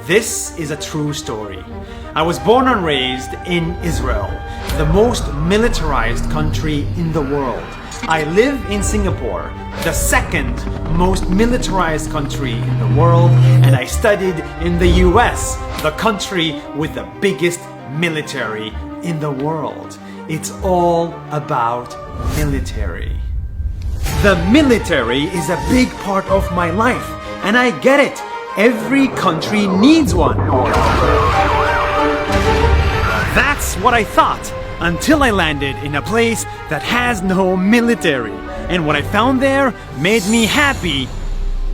This is a true story. I was born and raised in Israel, the most militarized country in the world. I live in Singapore, the second most militarized country in the world, and I studied in the US, the country with the biggest military in the world. It's all about military. The military is a big part of my life, and I get it. Every country needs one. That's what I thought, until I landed in a place that has no military. And what I found there made me happy,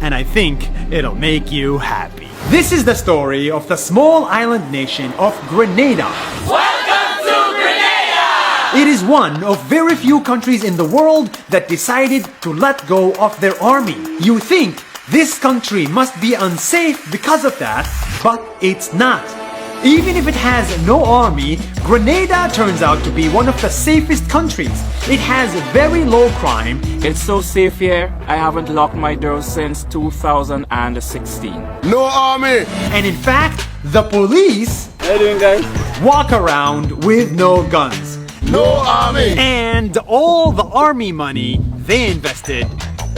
and I think it'll make you happy. This is the story of the small island nation of Grenada. Welcome to Grenada! It is one of very few countries in the world that decided to let go of their army. You think this country must be unsafe because of that, but it's not. Even if it has no army, Grenada turns out to be one of the safest countries. It has very low crime. It's so safe here, I haven't locked my doors since 2016. No army! And in fact, the police How you doing, guys? walk around with no guns. No army! And all the army money they invested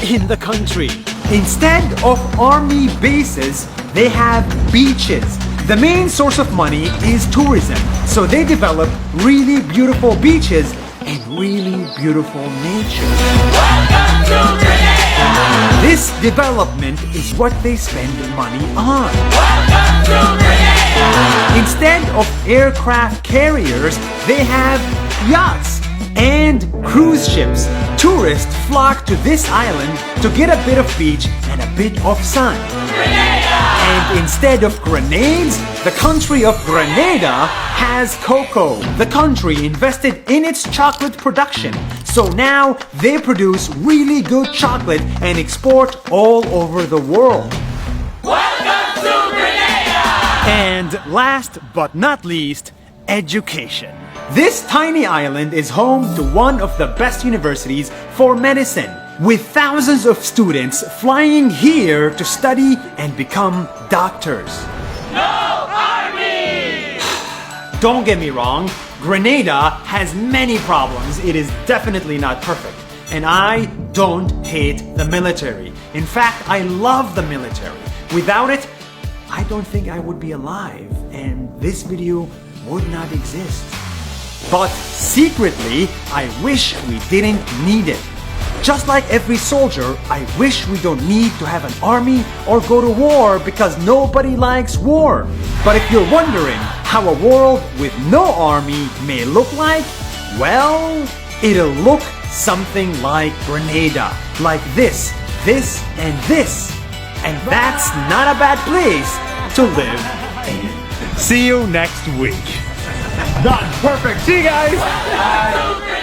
in the country. Instead of army bases, they have beaches. The main source of money is tourism, so they develop really beautiful beaches and really beautiful nature. Welcome to Grenada! This development is what they spend money on. Welcome to Grenada! Instead of aircraft carriers, they have yachts and cruise ships. Tourists flock to this island to get a bit of beach and a bit of sun. And instead of grenades, the country of Grenada has cocoa. The country invested in its chocolate production, so now they produce really good chocolate and export all over the world. Welcome to Grenada! And last but not least, education. This tiny island is home to one of the best universities for medicine, with thousands of students flying here to study and become doctors. No army! Don't get me wrong, Grenada has many problems. It is definitely not perfect. And I don't hate the military. In fact, I love the military. Without it, I don't think I would be alive, and this video would not exist. But secretly, I wish we didn't need it. Just like every soldier, I wish we don't need to have an army or go to war because nobody likes war. But if you're wondering how a world with no army may look like, well, it'll look something like Grenada. Like this, and this. And that's not a bad place to live in. See you next week. Done. Perfect. See you guys. Welcome to Grenada!